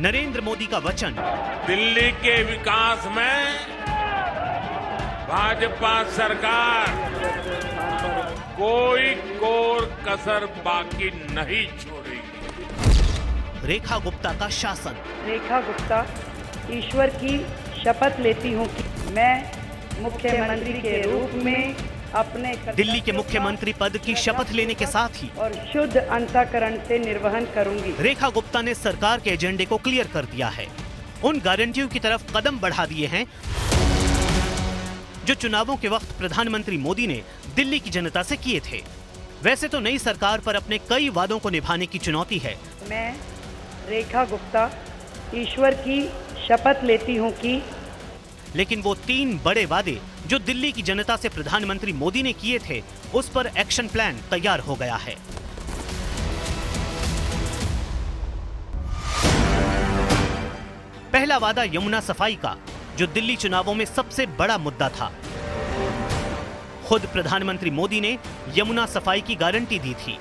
नरेंद्र मोदी का वचन, दिल्ली के विकास में भाजपा सरकार कोई कोर कसर बाकी नहीं छोड़ेगी। रेखा गुप्ता का शासन, रेखा गुप्ता ईश्वर की शपथ लेती हूँ कि मैं मुख्यमंत्री के रूप में अपने दिल्ली के मुख्यमंत्री पद की शपथ लेने के साथ ही और शुद्ध अंतःकरण से निर्वहन करूंगी। रेखा गुप्ता ने सरकार के एजेंडे को क्लियर कर दिया है, उन गारंटियों की तरफ कदम बढ़ा दिए हैं जो चुनावों के वक्त प्रधानमंत्री मोदी ने दिल्ली की जनता से किए थे। वैसे तो नई सरकार पर अपने कई वादों को निभाने की चुनौती है। मैं रेखा गुप्ता ईश्वर की शपथ लेती हूँ कि लेकिन वो 3 बड़े वादे जो दिल्ली की जनता से प्रधानमंत्री मोदी ने किए थे, उस पर एक्शन प्लान तैयार हो गया है। पहला वादा यमुना सफाई का, जो दिल्ली चुनावों में सबसे बड़ा मुद्दा था। खुद प्रधानमंत्री मोदी ने यमुना सफाई की गारंटी दी थी।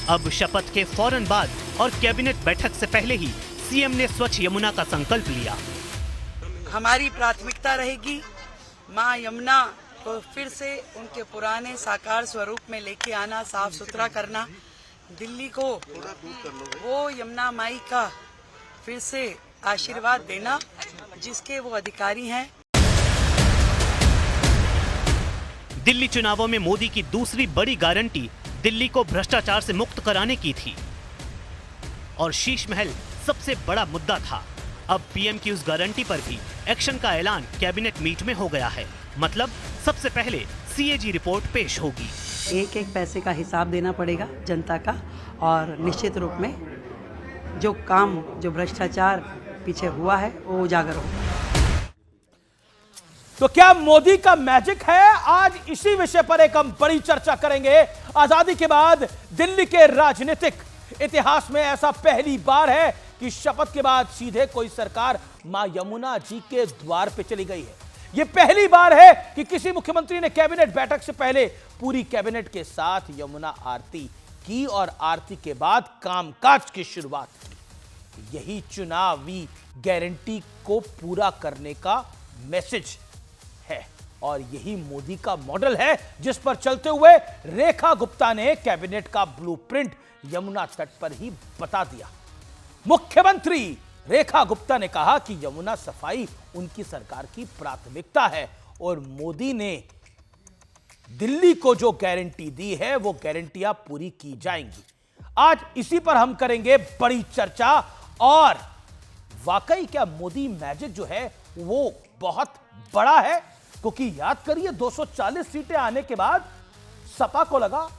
अब शपथ के फौरन बाद और कैबिनेट बैठक से पहले ही सीएम ने स्वच्छ यमुना का संकल्प लिया। हमारी प्राथमिकता रहेगी मां यमुना को फिर से उनके पुराने साकार स्वरूप में लेके आना, साफ सुथरा करना, दिल्ली को वो यमुना माई का फिर से आशीर्वाद देना जिसके वो अधिकारी हैं। दिल्ली चुनावों में मोदी की दूसरी बड़ी गारंटी दिल्ली को भ्रष्टाचार से मुक्त कराने की थी और शीश महल सबसे बड़ा मुद्दा था। अब पीएम की उस गारंटी पर भी एक्शन का ऐलान कैबिनेट मीट में हो गया है। मतलब सबसे पहले सीएजी रिपोर्ट पेश होगी। एक एक पैसे का हिसाब देना पड़ेगा जनता का, और निश्चित रूप में जो काम, जो भ्रष्टाचार पीछे हुआ है वो उजागर होगा। तो क्या मोदी का मैजिक है? आज इसी विषय पर एक हम बड़ी चर्चा करेंगे। आजादी के बाद दिल्ली के राजनीतिक इतिहास में ऐसा पहली बार है कि शपथ के बाद सीधे कोई सरकार मां यमुना जी के द्वार पे चली गई है। यह पहली बार है कि किसी मुख्यमंत्री ने कैबिनेट बैठक से पहले पूरी कैबिनेट के साथ यमुना आरती की और आरती के बाद कामकाज की शुरुआत की। यही चुनावी गारंटी को पूरा करने का मैसेज है और यही मोदी का मॉडल है जिस पर चलते हुए रेखा गुप्ता ने कैबिनेट का ब्लूप्रिंट यमुना तट पर ही बता दिया। मुख्यमंत्री रेखा गुप्ता ने कहा कि यमुना सफाई उनकी सरकार की प्राथमिकता है और मोदी ने दिल्ली को जो गारंटी दी है वो गारंटियां पूरी की जाएंगी। आज इसी पर हम करेंगे बड़ी चर्चा। और वाकई क्या मोदी मैजिक जो है वो बहुत बड़ा है? क्योंकि याद करिए 240 सीटें आने के बाद सपा को लगा,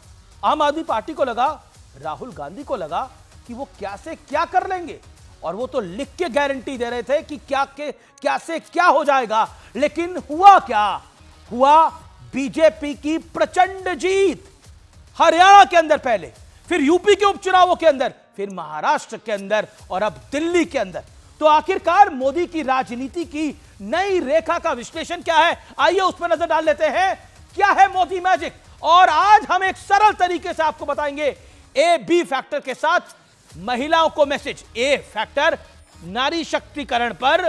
आम आदमी पार्टी को लगा, राहुल गांधी को लगा कि वो क्या से क्या कर लेंगे और वो तो लिख के गारंटी दे रहे थे कि क्या से क्या हो जाएगा। लेकिन हुआ क्या? हुआ बीजेपी की प्रचंड जीत। हरियाणा के अंदर पहले, फिर यूपी के उपचुनावों के अंदर, फिर महाराष्ट्र के अंदर और अब दिल्ली के अंदर। तो आखिरकार मोदी की राजनीति की नई रेखा का विश्लेषण क्या है? आइए उस पर नजर डाल लेते हैं। क्या है मोदी मैजिक? और आज हम एक सरल तरीके से आपको बताएंगे। ए बी फैक्टर के साथ महिलाओं को मैसेज। ए फैक्टर, नारी शक्तिकरण पर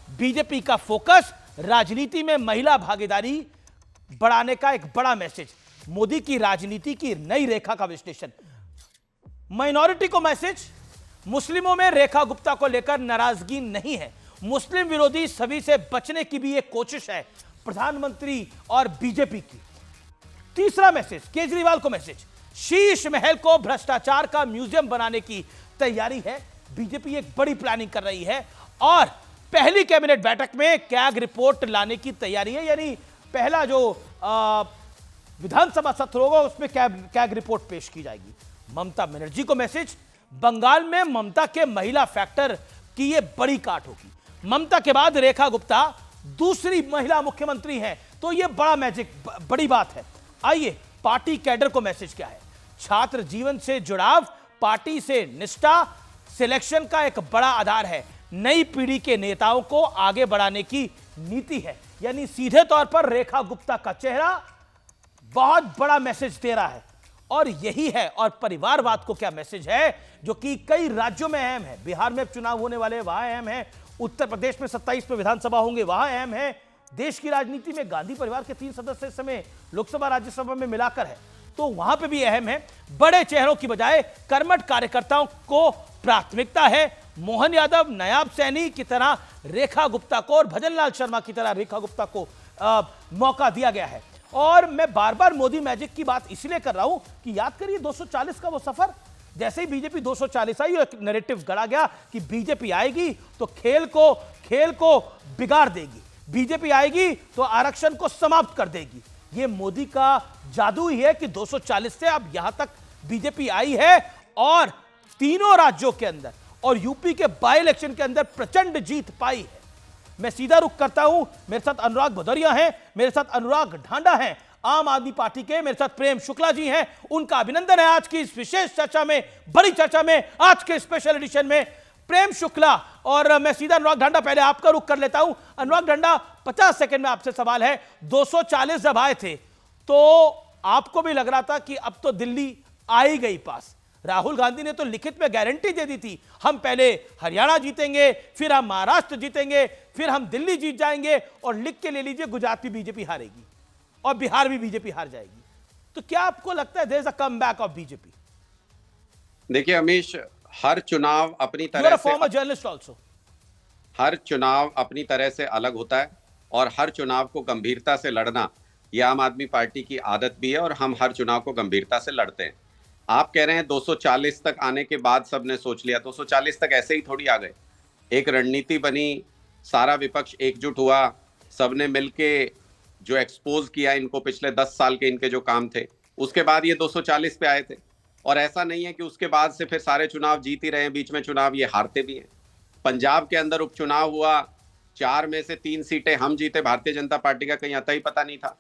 बीजेपी का फोकस, राजनीति में महिला भागीदारी बढ़ाने का एक बड़ा मैसेज। मोदी की राजनीति की नई रेखा का विश्लेषण। माइनॉरिटी को मैसेज, मुस्लिमों में रेखा गुप्ता को लेकर नाराजगी नहीं है, मुस्लिम विरोधी सभी से बचने की भी एक कोशिश है प्रधानमंत्री और बीजेपी की। तीसरा मैसेज केजरीवाल को मैसेज, शीश महल को भ्रष्टाचार का म्यूजियम बनाने की तैयारी है। बीजेपी एक बड़ी प्लानिंग कर रही है और पहली कैबिनेट बैठक में कैग रिपोर्ट लाने की तैयारी है। यानी पहला जो विधानसभा सत्र होगा उसमें कैग रिपोर्ट पेश की जाएगी। ममता बनर्जी को मैसेज, बंगाल में ममता के महिला फैक्टर की यह बड़ी काट होगी। ममता के बाद रेखा गुप्ता दूसरी महिला मुख्यमंत्री हैं, तो यह बड़ा मैजिक, बड़ी बात है। आइए पार्टी कैडर को मैसेज क्या है? छात्र जीवन से जुड़ाव, पार्टी से निष्ठा सिलेक्शन का एक बड़ा आधार है। नई पीढ़ी के नेताओं को आगे बढ़ाने की नीति है। यानी सीधे तौर पर रेखा गुप्ता का चेहरा बहुत बड़ा मैसेज दे रहा है। और यही है, और परिवारवाद को क्या मैसेज है जो कि कई राज्यों में अहम है। बिहार में चुनाव होने वाले, वहां अहम है। उत्तर प्रदेश में 27 में विधानसभा होंगे, वहां अहम है। देश की राजनीति में गांधी परिवार के 3 सदस्य इस समय लोकसभा राज्यसभा में मिलाकर है, तो वहां पे भी अहम है। बड़े चेहरों की बजाय कर्मठ कार्यकर्ताओं को प्राथमिकता है। मोहन यादव, नायाब सैनी की तरह रेखा गुप्ता को और भजनलाल शर्मा की तरह रेखा गुप्ता को मौका दिया गया है। और मैं बार बार मोदी मैजिक की बात इसलिए कर रहा हूं कि याद करिए 240 का वो सफर, जैसे ही बीजेपी 240 आई, एक नैरेटिव गढ़ा गया कि बीजेपी आएगी तो खेल को बिगाड़ देगी, बीजेपी आएगी तो आरक्षण को समाप्त कर देगी। ये मोदी का जादू ही है कि 240 से अब यहां तक बीजेपी आई है और तीनों राज्यों के अंदर और यूपी के बाई इलेक्शन के अंदर प्रचंड जीत पाई है। मैं सीधा रुख करता हूं, मेरे साथ अनुराग भदौरिया हैं, मेरे साथ अनुराग ढांडा हैं, आम आदमी पार्टी के, मेरे साथ प्रेम शुक्ला जी हैं। उनका अभिनंदन है आज की इस विशेष चर्चा में, बड़ी चर्चा में, आज के स्पेशल एडिशन में। प्रेम शुक्ला और मैं सीधा अनुराग ढांडा, पहले आपका रुख कर लेता हूं। अनुराग ढांडा, 50 सेकंड में आपसे सवाल है। 240 जब आए थे तो आपको भी लग रहा था कि अब तो दिल्ली आ ही गई पास। राहुल गांधी ने तो लिखित में गारंटी दे दी थी, हम पहले हरियाणा जीतेंगे, फिर हम महाराष्ट्र जीतेंगे, फिर हम दिल्ली जीत जाएंगे, और लिख के ले लीजिए गुजरात भी बीजेपी हारेगी और बिहार भी बीजेपी हार जाएगी। तो क्या आपको लगता है there is a comeback of BJP? देखिए अमीश, हर चुनाव अपनी तरह से, फॉर्मर जर्नलिस्ट आल्सो, हर चुनाव अपनी तरह से अलग होता है और हर चुनाव को गंभीरता से लड़ना यह आम आदमी पार्टी की आदत भी है और हम हर चुनाव को गंभीरता से लड़ते हैं। आप कह रहे हैं 240 तक आने के बाद सबने सोच लिया, 240 तक ऐसे ही थोड़ी आ गए। एक रणनीति बनी, सारा विपक्ष एकजुट हुआ, सबने मिलके जो एक्सपोज किया इनको, पिछले 10 साल के इनके जो काम थे, उसके बाद ये 240 पे आए थे। और ऐसा नहीं है कि उसके बाद से फिर सारे चुनाव जीत ही रहे हैं, बीच में चुनाव ये हारते भी हैं। पंजाब के अंदर उपचुनाव हुआ, 4 में से 3 सीटें हम जीते, भारतीय जनता पार्टी का कहीं अता ही पता नहीं था।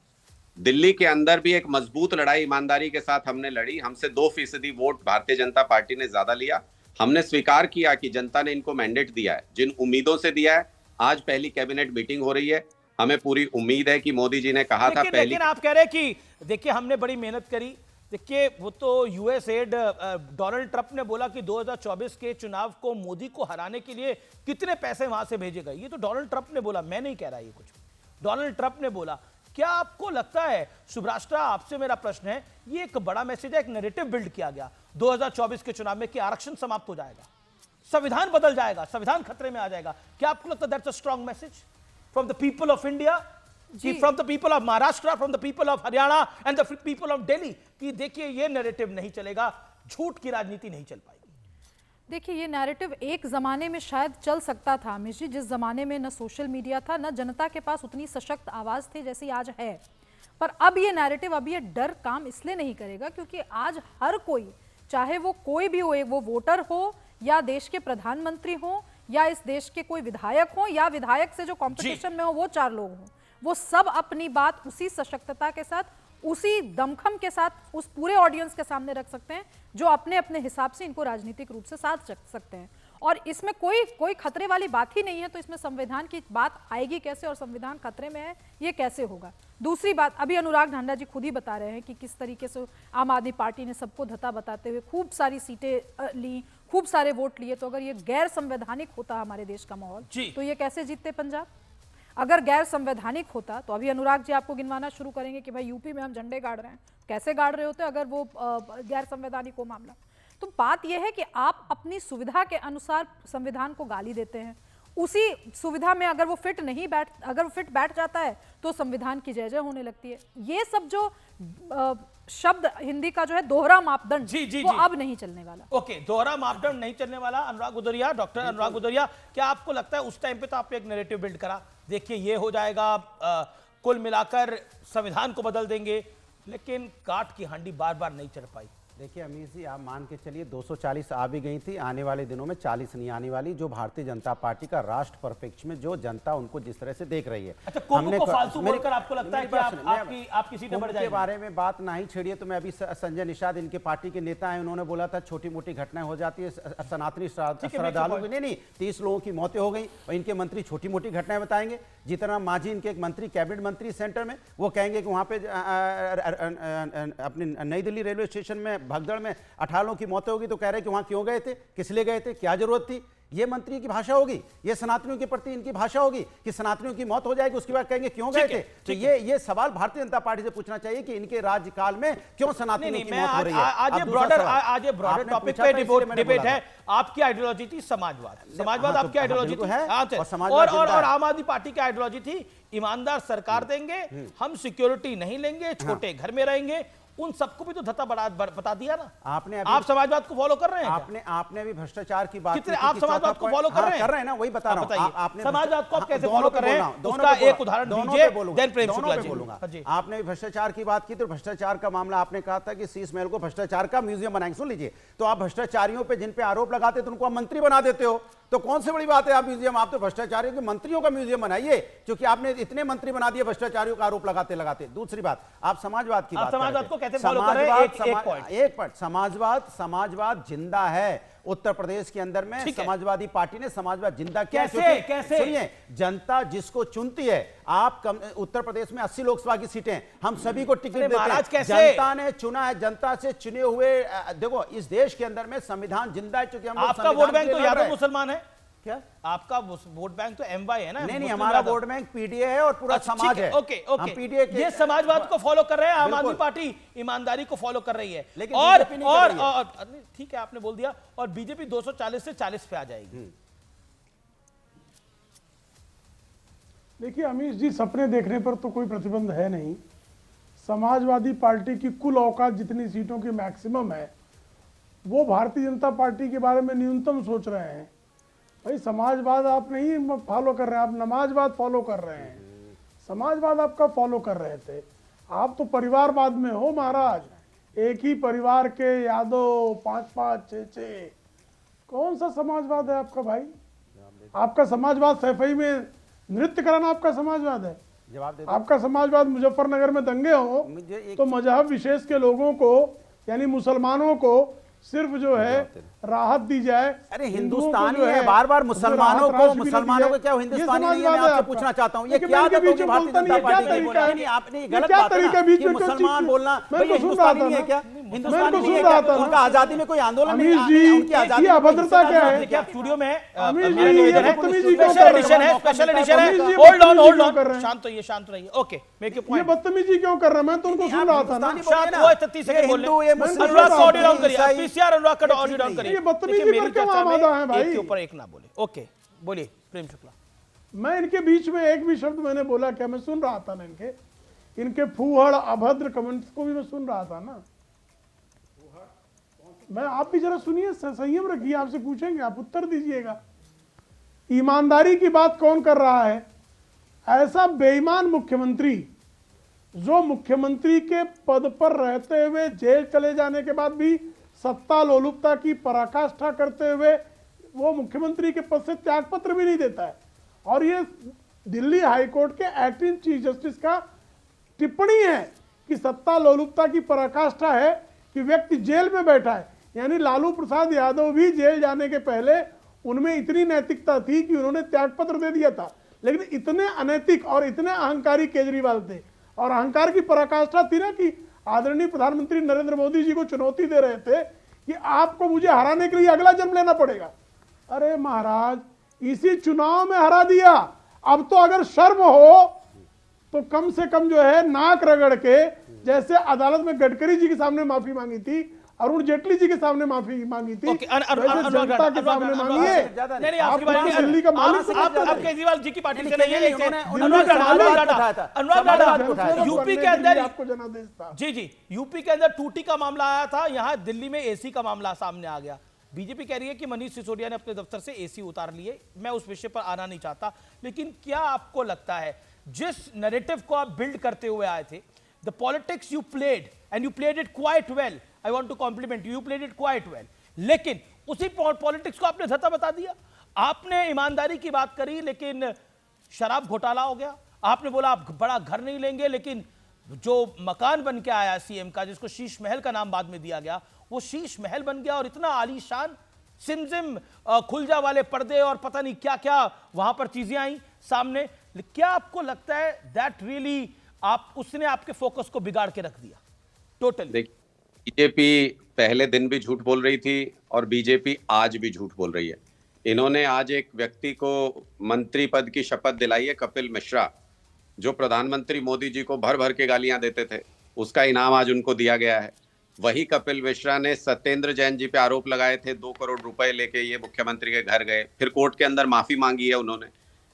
दिल्ली के अंदर भी एक मजबूत लड़ाई ईमानदारी के साथ हमने लड़ी, हमसे 2% वोट भारतीय जनता पार्टी ने ज्यादा लिया। हमने स्वीकार किया कि जनता ने इनको मैंडेट दिया है, जिन उम्मीदों से दिया है। आज पहली कैबिनेट मीटिंग हो रही है, हमें पूरी उम्मीद है कि मोदी जी ने कहा था पहली, लेकिन आप कह रहे हैं कि देखिए हमने बड़ी मेहनत करी। देखिए वो तो यूएस एड डोनाल्ड ट्रंप ने बोला कि 2024 के चुनाव को मोदी को हराने के लिए कितने पैसे वहां से भेजे गए, ये तो डोनाल्ड ट्रंप ने बोला, मैं नहीं कह रहा ये कुछ, डोनाल्ड ट्रंप ने बोला। क्या आपको लगता है, सुभ्राष्ट्रा आपसे मेरा प्रश्न है, ये एक बड़ा मैसेज है, एक नैरेटिव बिल्ड किया गया 2024 के चुनाव में कि आरक्षण समाप्त हो जाएगा, संविधान बदल जाएगा, संविधान खतरे में आ जाएगा? क्या आपको लगता है that's a strong message from the people of India, from the people of Maharashtra, from the people of Haryana and the people of Delhi, कि देखिए ये नैरेटिव नहीं चलेगा, झूठ की राजनीति नहीं चल पाएगी? देखिए ये नैरेटिव एक ज़माने में शायद चल सकता था अमित जी, जिस ज़माने में न सोशल मीडिया था, न जनता के पास उतनी सशक्त आवाज़ थी जैसी आज है। पर अब ये नैरेटिव, अब ये डर काम इसलिए नहीं करेगा क्योंकि आज हर कोई, चाहे वो कोई भी हो, वो वोटर हो या देश के प्रधानमंत्री हो या इस देश के कोई विधायक हो या विधायक से जो कॉम्पिटिशन में हो वो 4 लोग हों, वो सब अपनी बात उसी सशक्तता के साथ, उसी दमखम के साथ उस पूरे ऑडियंस के सामने रख सकते हैं जो अपने अपने हिसाब से इनको राजनीतिक रूप से साथ रख सकते हैं। और इसमें कोई खतरे वाली बात ही नहीं है, तो इसमें संविधान की बात आएगी कैसे, और संविधान खतरे में है ये कैसे होगा? दूसरी बात, अभी अनुराग ढांडा जी खुद ही बता रहे हैं कि किस तरीके से आम आदमी पार्टी ने सबको धता बताते हुए खूब सारी सीटें ली, खूब सारे वोट लिए। तो अगर ये गैर संवैधानिक होता हमारे देश का माहौल, तो ये कैसे जीतते पंजाब? अगर गैर संवैधानिक होता तो अभी अनुराग जी आपको गिनवाना शुरू करेंगे कि भाई यूपी में हम झंडे गाड़ रहे हैं, कैसे गाड़ रहे होते अगर वो गैर संवैधानिक हो मामला। तो बात यह है कि आप अपनी सुविधा के अनुसार संविधान को गाली देते हैं, उसी सुविधा में अगर वो फिट बैठ जाता है तो संविधान की जय जय होने लगती है। ये सब जो शब्द हिंदी का जो है दोहरा मापदंड, वो अब नहीं चलने वाला। ओके, दोहरा मापदंड नहीं चलने वाला। अनुराग भदौरिया, डॉक्टर अनुराग भदौरिया, क्या आपको लगता है उस टाइम पे तो आपने एक नैरेटिव बिल्ड करा, देखिए ये हो जाएगा, कुल मिलाकर संविधान को बदल देंगे, लेकिन काट की हांडी बार बार नहीं चढ़ पाई। देखिए अमीर जी, आप मान के चलिए 240 आ भी गई थी, आने वाले दिनों में 40 नहीं आने वाली, जो भारतीय जनता पार्टी का राष्ट्र परिप्रेक्ष्य में जो जनता उनको जिस तरह से देख रही है। अच्छा, को फालतू बोलकर आपको लगता है कि आपकी सीटें बढ़ जाएंगी? के बारे में बात ना ही छेड़िए। तो मैं अभी संजय निषाद, इनके पार्टी के नेता हैं, उन्होंने बोला था छोटी मोटी घटनाएं हो जाती है, सनातनी श्रद्धालुओं की नहीं 30 लोगों की मौतें हो गई और इनके मंत्री छोटी मोटी घटनाएं बताएंगे। जीतन मांझी इनके एक मंत्री, कैबिनेट मंत्री सेंटर में, वो कहेंगे कि वहां पे अपनी नई दिल्ली रेलवे स्टेशन में भगदड़ में 18 लोगों की मौतें होगी तो कह रहे हैं कि वहां क्यों गए थे, किस लिए गए थे, क्या जरूरत थी। ये मंत्री की भाषा होगी, ये सनातनियों के प्रति इनकी भाषा होगी कि सनातनियों की मौत हो जाएगी उसके बाद कहेंगे क्यों गए थे। तो ये सवाल भारतीय जनता पार्टी से पूछना चाहिए कि इनके राज्यकाल में क्यों सनातनियों की मौत हो रही है। आज ब्रॉडर टॉपिक पे डिबेट है। आपकी आइडियोलॉजी थी समाजवाद आपकी आइडियोलॉजी थी, और आम आदमी पार्टी की आइडियोलॉजी थी ईमानदार सरकार देंगे, हम सिक्योरिटी नहीं लेंगे, छोटे घर में रहेंगे। उन सबको भी तो धत्ता बता दिया ना आपने। आप समाजवाद को फॉलो कर रहे हैं? आपने भी भ्रष्टाचार की बात की, आप समाजवाद को फॉलो कर रहे हैं ना, वही बता रहा हूं। आपने समाजवाद को आप कैसे फॉलो कर रहे हैं, उसका एक उदाहरण दीजिए, देन प्रेम शुक्ला जी बोलूंगा। आपने भी भ्रष्टाचार की बात की, तो भ्रष्टाचार का मामला आपने कहा था कि शीश महल को भ्रष्टाचार का म्यूजियम बनाएंगे। सुन लीजिए, तो आप भ्रष्टाचारियों पे जिन पे आरोप लगाते तो उनको आप मंत्री बना देते हो, तो कौन सी बड़ी बात है आप म्यूजियम, आप तो भ्रष्टाचारियों के मंत्रियों का म्यूजियम बनाइए, क्योंकि आपने इतने मंत्री बना दिए भ्रष्टाचारियों का आरोप लगाते लगाते। दूसरी बात, आप समाजवाद की बात, समाजवाद को कैसे फॉलो कर रहे हैं? एक पॉइंट, समाजवाद जिंदा है उत्तर प्रदेश के अंदर में। समाजवादी पार्टी ने समाजवाद जिंदा किया। कैसे? सुनिए, जनता जिसको चुनती है, आप उत्तर प्रदेश में 80 लोकसभा की सीटें, हम सभी को टिकट देते हैं, जनता ने चुना है, जनता से चुने हुए। देखो, इस देश के अंदर में संविधान जिंदा है, क्योंकि हम आपका वोट बैंक तो यादव मुसलमान है क्या? आपका वोट बैंक तो एमवाई है ना? नहीं, हमारा वोट बैंक पीडीए है और पूरा समाज है। ओके, पीडीए ये समाजवाद को फॉलो कर रहे हैं, आम आदमी पार्टी ईमानदारी को फॉलो कर रही है। लेकिन और ठीक है, आपने बोल दिया, और बीजेपी 240 से 40 पे आ जाएगी। देखिए अमीश जी, सपने देखने पर तो कोई प्रतिबंध है नहीं। समाजवादी पार्टी की कुल औकात जितनी सीटों की मैक्सिमम है, वो भारतीय जनता पार्टी के बारे में न्यूनतम सोच रहे हैं। भाई, समाजवाद आप नहीं फॉलो कर रहे हैं, आप नमाजवाद फॉलो कर रहे हैं। समाजवाद आपका फॉलो कर रहे थे, आप तो परिवारवाद में हो महाराज। एक ही परिवार के यादव 5-5, 6-6, कौन सा समाजवाद है आपका भाई? आपका समाजवाद सैफई में नृत्य कराना आपका समाजवाद है? आपका समाजवाद मुजफ्फरनगर में दंगे हो तो मजहब विशेष के लोगों को, यानी मुसलमानों को सिर्फ जो है राहत दी जाए। अरे हिंदुस्तानी है, बार बार मुसलमानों को क्या हिंदुस्तानी नहीं है? मैं आपसे पूछना चाहता हूँ, ये क्या भारतीय जनता पार्टी की? आपने गलत बात है, मुसलमान बोलना हिंदुस्तानी नहीं है क्या? हिंदुस्तानी नहीं है क्या? उनका आजादी में कोई आंदोलन नहीं है, उनकी आजादी में अभद्रता क्या है? क्या स्टूडियो में स्पेशल एडिशन है? होल्ड ऑन, शांत रहिए, शांत रहिए। Okay, make your point. ये बदतमीजी क्यों कर रहे हैं? मैं तो उनको सुन रहा था ना। शांत हुआ, 30 सेकंड बोल रहे हैं। अनुराग को ऑडियो डाउन करिए, पीसीआर अनुराग का ऑडियो डाउन करिए। ये बदतमीजी पर क्यों आमादा है भाई? एक के ऊपर एक ना बोले। ओके, बोलिए प्रेम शुक्ला। मैं इनके बीच में एक भी शब्द मैंने बोला क्या? मैं सुन रहा था ना, इनके फूहड़ अभद्र कमेंट्स को भी मैं सुन रहा था ना। मैं, आप भी जरा सुनिए, संयम रखिए, आपसे पूछेंगे, आप उत्तर दीजिएगा। ईमानदारी की बात कौन कर रहा है? ऐसा बेईमान मुख्यमंत्री जो मुख्यमंत्री के पद पर रहते हुए जेल चले जाने के बाद भी सत्ता लोलुपता की पराकाष्ठा करते हुए वो मुख्यमंत्री के पद से त्यागपत्र भी नहीं देता है। और ये दिल्ली हाईकोर्ट के एक्टिंग चीफ जस्टिस का टिप्पणी है कि सत्ता लोलुपता की पराकाष्ठा है कि व्यक्ति जेल में बैठा है। यानी लालू प्रसाद यादव भी जेल जाने के पहले उनमें इतनी नैतिकता थी कि उन्होंने त्यागपत्र दे दिया था। लेकिन इतने अनैतिक और इतने अहंकारी केजरीवाल थे, और अहंकार की पराकाष्ठा थी ना कि आदरणीय प्रधानमंत्री नरेंद्र मोदी जी को चुनौती दे रहे थे कि आपको मुझे हराने के लिए अगला जन्म लेना पड़ेगा। अरे महाराज, इसी चुनाव में हरा दिया। अब तो अगर शर्म हो तो कम से कम जो है नाक रगड़ के, जैसे अदालत में गडकरी जी के सामने माफी मांगी थी, अरुण जेटली जी के सामने माफी मांगी थी, जनता के सामने मांगिए। दिल्ली का मालिक आप केजरीवाल जी की पार्टी से नहीं है, यूपी के अंदर आपको जनादेश था। जी, यूपी के अंदर टूटी का मामला आया था, यहाँ दिल्ली में एसी का मामला सामने आ गया। बीजेपी कह रही है कि मनीष सिसोदिया ने अपने दफ्तर से एसी उतार लिए। मैं उस विषय पर आना नहीं चाहता, लेकिन क्या आपको लगता है जिस नैरेटिव को आप बिल्ड करते हुए आए थे, the politics you played and you played it quite well, I want to compliment you, played it quite well, लेकिन उसी पॉलिटिक्स को आपने धत्ता बता दिया। आपने ईमानदारी की बात करी, लेकिन शराब घोटाला हो गया। आपने बोला आप बड़ा घर नहीं लेंगे, लेकिन जो मकान बन के आया सीएम का, जिसको शीश महल का नाम बाद में दिया गया, वो शीश महल बन गया और इतना आलीशान, सिमसिम खुलजा वाले पर्दे और पता नहीं क्या क्या वहां पर चीजें आई सामने। क्या आपको लगता है दैट रियली आप उसने आपके फोकस को बिगाड़ के रख दिया टोटली? देखिए, बीजेपी पहले दिन भी झूठ बोल रही थी और बीजेपी आज भी झूठ बोल रही है। इन्होंने आज एक व्यक्ति को मंत्री पद की शपथ दिलाई है, कपिल मिश्रा, जो प्रधानमंत्री मोदी जी को भर भर के गालियां देते थे, उसका इनाम आज उनको दिया गया है। वही कपिल मिश्रा ने सत्येंद्र जैन जी पे आरोप लगाए थे, 2 करोड़ रुपए लेके ये मुख्यमंत्री के घर गए, फिर कोर्ट के अंदर माफी मांगी है उन्होंने,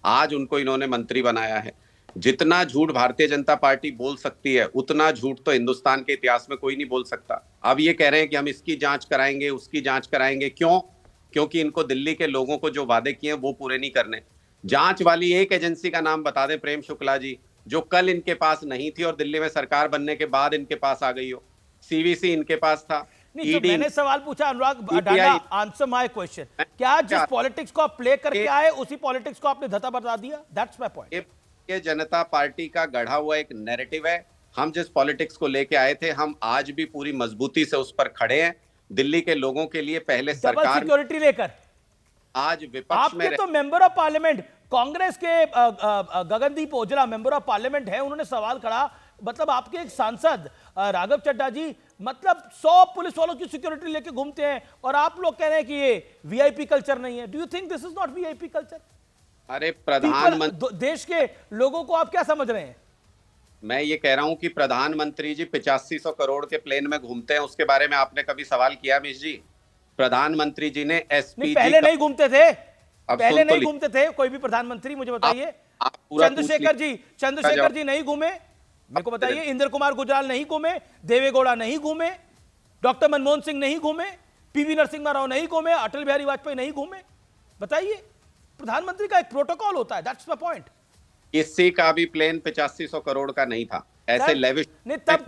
आज उनको इन्होंने मंत्री बनाया है। जितना झूठ भारतीय जनता पार्टी बोल सकती है उतना झूठ तो हिंदुस्तान के इतिहास में कोई नहीं बोल सकता। अब ये कह रहे हैं कि हम इसकी जांच कराएंगे, उसकी जांच कराएंगे, क्यों? क्योंकि इनको दिल्ली के लोगों को जो वादे किए वो पूरे नहीं करने। जांच वाली एक एजेंसी का नाम बता दें, प्रेम शुक्ला जी, जो कल इनके पास नहीं थी और दिल्ली में सरकार बनने के बाद इनके पास आ गई हो। सीवीसी इनके पास था। नहीं, तो मैंने सवाल पूछा अनुराग डांडा, आंसर माय क्वेश्चन। क्या जिस पॉलिटिक्स को आप प्ले करके आए उसी पॉलिटिक्स को आपने धता बता दिया? That's my point. ये जनता पार्टी का गढ़ा हुआ एक नैरेटिव है। हम जिस पॉलिटिक्स को लेके आए थे, हम आज भी पूरी मजबूती से उस पर खड़े हैं। दिल्ली के लोगों के लिए पहले सरकार सिक्योरिटी लेकर आज विपक्ष में आपके तो मेंबर ऑफ पार्लियामेंट कांग्रेस के Gagandeep Ojhla member of parliament है, उन्होंने सवाल करा, मतलब आपके एक सांसद राघव चड्ढा जी मतलब 100 पुलिस वालों की सिक्योरिटी लेके घूमते हैं और आप लोग कह रहे हैं कि ये वीआईपी कल्चर नहीं है। Do you think this is not VIP culture? अरे प्रधानमंत्री, देश के लोगों को आप क्या समझ रहे हैं? मैं ये कह रहा हूं कि प्रधानमंत्री जी 8500 करोड़ के प्लेन में घूमते हैं, उसके बारे में आपने कभी सवाल किया मिश जी? प्रधानमंत्री जी ने एसपी पहले नहीं घूमते थे, पहले नहीं तो घूमते थे कोई भी प्रधानमंत्री, मुझे बताइए। पूरा चंद्रशेखर जी नहीं घूमे, मेरे को बताइए। इंद्र कुमार गुजराल नहीं घूमे, देवेगौड़ा नहीं घूमे, डॉक्टर मनमोहन सिंह नहीं घूमे, पीवी नरसिम्हा राव नहीं घूमे, अटल बिहारी वाजपेयी नहीं घूमे। बताइए, प्रधानमंत्री का एक प्रोटोकॉल होता है, दैट्स माय पॉइंट। किसी का भी प्लेन 8500 करोड़ का नहीं था, ऐसे लेविश नहीं। तब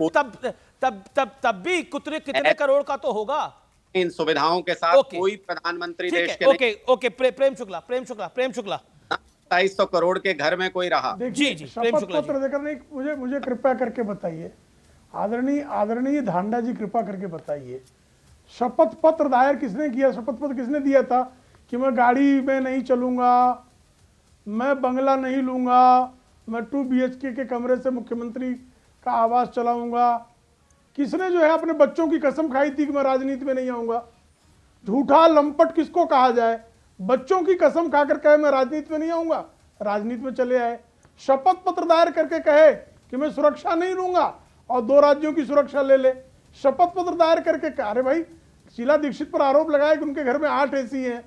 भी कितने करोड़ का तो होगा। इन सुविधाओं के साथ कोई प्रधानमंत्री देश के ओके प्रेम शुक्ला 2700 करोड़ के घर में कोई रहा? जी शपथ पत्र देकर नहीं, मुझे कृपया करके बताइए, आदरणीय धांडा जी, कृपा करके बताइए, शपथ पत्र दायर किसने किया? शपथ पत्र किसने दिया था कि मैं गाड़ी में नहीं चलूंगा, मैं बंगला नहीं लूंगा, मैं 2 BHK के कमरे से मुख्यमंत्री का आवास चलाऊंगा? किसने जो है अपने बच्चों की कसम खाई थी कि मैं राजनीति में नहीं आऊंगा? झूठा लंपट किसको कहा जाए? बच्चों की कसम खाकर कहे मैं राजनीति में नहीं आऊंगा, राजनीति में चले आए। शपथ पत्र दायर करके कहे कि मैं सुरक्षा नहीं लूंगा और 2 राज्यों की सुरक्षा ले ले। शपथ पत्र दायर करके कहा, अरे भाई शीला दीक्षित पर आरोप लगाया कि उनके घर में 8 AC हैं